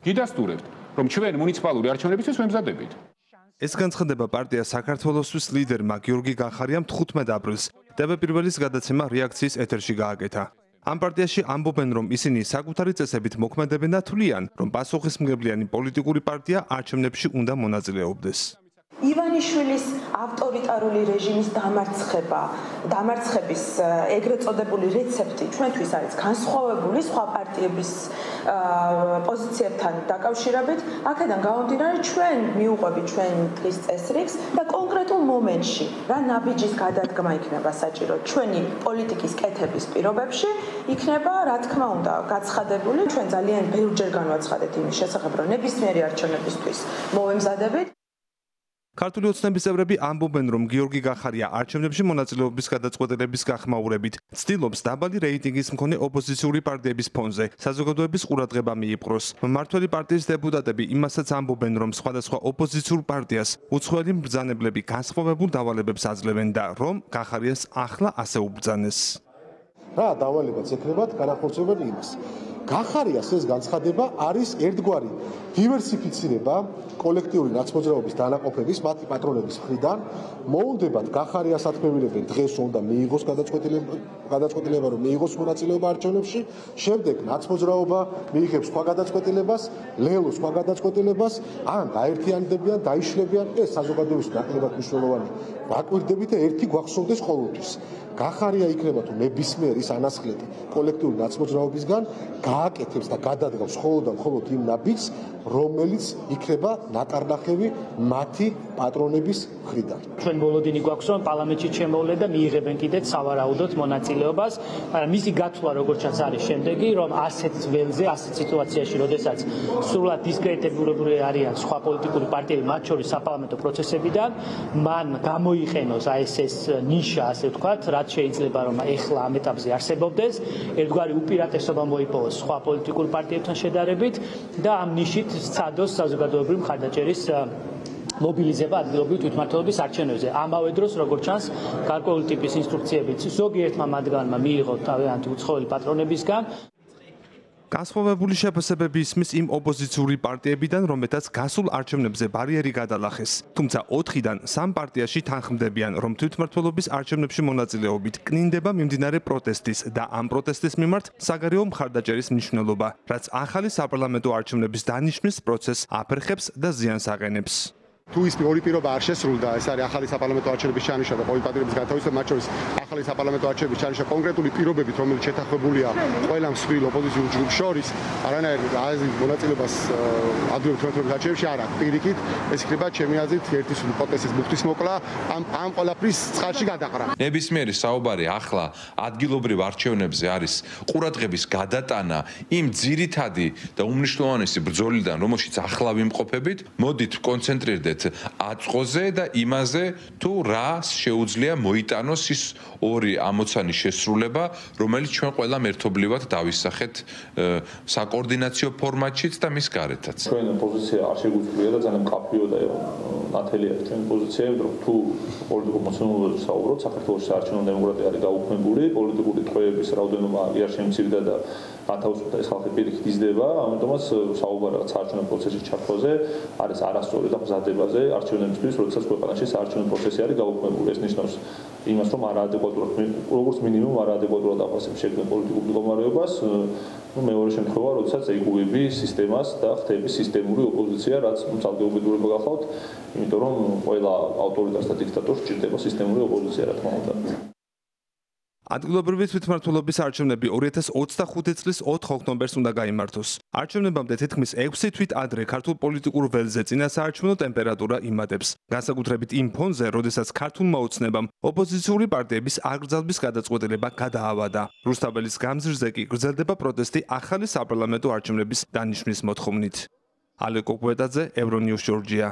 გიდასტურებთ, რომ ჩვენ მუნიციპალური არჩევნებისთვის ვემზადებით. ეს განცხადება პარტია საქართველოსთვის ლიდერმა გიორგი გახარიამ 15 აპრილს ტევ-პირველის გადაცემა რეაქციის ეთერში გააკეთა. ამ პარტიაში ამბობენ, რომ ისინი საკუთარი წესებით მოქმედებენ და თვლიან, რომ პასუხისმგებლიანი პოლიტიკური პარტია არჩევნებში უნდა მონაწილეობდეს. ივანიშვილის ავტორიტარული რეჟიმის დამარცხების ეგრეთ წოდებული რეცეპტი ჩვენთვის არის განსხვავებული სხვა პარტიების პოზიციებთან დაკავშირებით. აქედან გამომდინარე, ჩვენ მიუყვებით ჩვენ დღის წესრიგს და კონკრეტულ მომენტში რა ნაბიჯის გადადგმა იქნება საჭირო ჩვენი პოლიტიკის კეთების პირობებში, იქნება რა თქმა უნდა გაცხადებული. ჩვენ ძალიან ბევრჯერ განვაცხადეთ იმის შესახებ, რომ ნებისმიერი არჩევნებისთვის მოვემზადებით. ქართული ოცნების წევრები ამბობენ, რომ გიორგი გახარია არჩევნებში მონაწილეობის გადაწყვეტილების გახმაურებით ცდილობს დაბალი რეიტინგის მქონე ოპოზიციური პარტიების ფონზე საზოგადოების ყურადღება მიიპყროს. მმართველი პარტიის დეპუტატები იმასაც ამბობენ, რომ სხვადასხვა ოპოზიციურ პარტიას უცხოელი მბრძანებლები განსხვავებულ დავალებებს აძლევენ და რომ გახარიას ახლა ასე უბრძანეს. რა დავალებაც ექნებათ განახორციელებენ იმას. გახარიას ეს განცხადება არის ერთგვარი დივერსიფიცირება კოლექტიური ნაცმოძრაობის დანაყოფების მათი პატრონების მხრიდან. მოუნდებათ გახარიას ათქმევინებენ დღეს უნდა მიიღოს გადაწყვეტილება რომ მიიღოს მონაწილეობა არჩევნებში, შემდეგ ნაცმოძრაობა მიიღებს სხვა გადაწყვეტილებას, ლელო სხვა გადაწყვეტილებას, ან გაერთიანდებიან, დაიშლებიან. ეს საზოგადოების ნაკლებად მნიშვნელოვანი ვაკვირდებით და ერთი გვახსოვდეს ყოველთვის. გახარია იქნება თუ ნებისმიერ ის ანასხლეტი კოლექტიური ნაცმოძრაობისგან გააკეთებს და გადადგავს მხოლოდ იმ ნაბიჯს, რომელიც იქნება ნაკარნახევი მათი პატრონების მხრიდან. ჩვენ ბოლოდინი გვაქვს, რომ პარლამენტში შემოვლენ და მიიღებენ კიდეც სავარაუდოდ მონაწილეობას, მაგრამ მისი გათვლა როგორც ჩანს არის შემდეგი, რომ ასეთ ველზე, ასეთ სიტუაციაში, როდესაც სრულად დისკრედიტებულები არიან სხვა პოლიტიკური პარტიები, მათ შორის საპარლამენტო პროცესებიდან, მან გამოიყენოს ეს ნიშა, ასე ვთქვათ, რაც შეიძლება რომ ეხლა ამ ეტაპზე არსებობდეს, ერთგვარი უპირატესობა მოიპოვოს სხვა პოლიტიკურ პარტიებთან შედარებით და ამ ნიშით სცადოს საზოგადოებრივი მხარდაჭერის მობილიზება ადგილობრივი თვითმმართველობის არჩევნებზე. ამავე დროს, როგორც ჩანს, გარკვეული ტიპის ინსტრუქციებიც ზოგიერთმა მათგანმა მიიღო თავიანთი უცხოელი პატრონებისგან. განსხვავებული შეფასებები ისმის იმ ოპოზიციური პარტიებიდან, რომელთაც გასულ არჩევნებზე ბარიერი გადალახეს. თუმცა 4-დან 3 პარტიაში თანხმდებიან, რომ თვითმმართველობის არჩევნებში მონაწილეობით კნინდება მიმდინარე პროტესტის და ამ პროტესტის მიმართ საგარეო მხარდაჭერის მნიშვნელობა, რაც ახალი საპარლამენტო არჩევნების დანიშვნის პროცესს აფერხებს და ზიანს აყენებს. თუ ის ორი პირობა არ შესრულდა, ეს არის ახალი საპარლამენტო არჩევნების ჩანიშვნა და ყოველი პარტიის გათავისუფლება, მათ შორის ახალი საპარლამენტო არჩევნების ჩანიშვნა კონკრეტული პირობებით, რომელიც შეთანხმებულია ყველა მსხვილ ოპოზიციურ ჯგუფს შორის, არანაირ მონაწილეობას ადგილობრივ თვითმმართველობის არჩევნებში არ აქვს. პირიქით, ეს იქნება ჩემი აზრით ერთი სრული პროტესტის ბუხტის მოკლა, ამ ყველაფრის წყალში გადაყრა. ნებისმიერი საუბარი ახლა ადგილობრივ არჩევნებზე არის ყურადღების გადატანა იმ ძირითადი და უმნიშვნელოვანესი ბრძოლიდან, რომელშიც ახლა ვიმყოფებით, მოდით კონცენტრირდეთ აწყოზე და იმაზე, თუ რა შეუძლია მოიტანოს ის ორი ამოცანის შესრულება, რომელიც ჩვენ ყველამ ერთობლივად დავისახეთ საკოორდინაციო ფორმატშიც და მის გარეთაც. ჩვენ პოზიცია არ შეგვიძლია და ძალიან მკაფიო და ნათელია ჩვენი პოზიცია, რომ თუ პოლიტიკურ მოწმობაზე საუბრობთ, საქართველოს საარჩევნო დემოკრატია არის გაუქმებული, პოლიტიკური ტყვეების რაოდენობა არ შემცირდა და გათავისუფლდა ეს ხალხი პირიქით იზრდება, ამიტომაც საუბარი საარჩევნო პროცესის ჩართვაზე არის არასწორი და მზადებაზე არჩევნებისთვის, როდესაც ქვეყანაში საარჩევნო პროცესი არის გაუქმებული. ეს ნიშნავს იმას, რომ არაადეკვატურად, როგორც მინიმუმ არაადეკვატურად აფასებს შექმნილ პოლიტიკურ მდგომარეობას, მეორე შემთხვევა, როდესაც ეკუები სისტემას და ხდები სისტემური ოპოზიცია, რაც ძალგეუბედურება გახლავთ, იმიტომ რომ ყველა ავტორიტარს და დიქტატორს სჭირდება სისტემური ოპოზიცია, რა თქმა უნდა. ადგილობრივი თვითმმართველობის არჩევნები 2025 წლის 4 ოქტომბერს უნდა გაიმართოს. არჩევნებამდე თითქმის 6 თვით ადრე ქართულ პოლიტიკურ ველზე წინასაარჩევნო ტემპერატურა იმატებს. განსაკუთრებით იმ ფონზე, როდესაც ქართულმა ოცნებამ ოპოზიციური პარტიების აკრძალვის გადაწყვეტილება გადაავადა. რუსთაველის გამზირზე კი გრძელდება პროტესტი ახალი საპარლამენტო არჩევნების დანიშვნის მოთხოვნით. ალეკო კვეტაძე, ევრონიუს, ჯორჯია.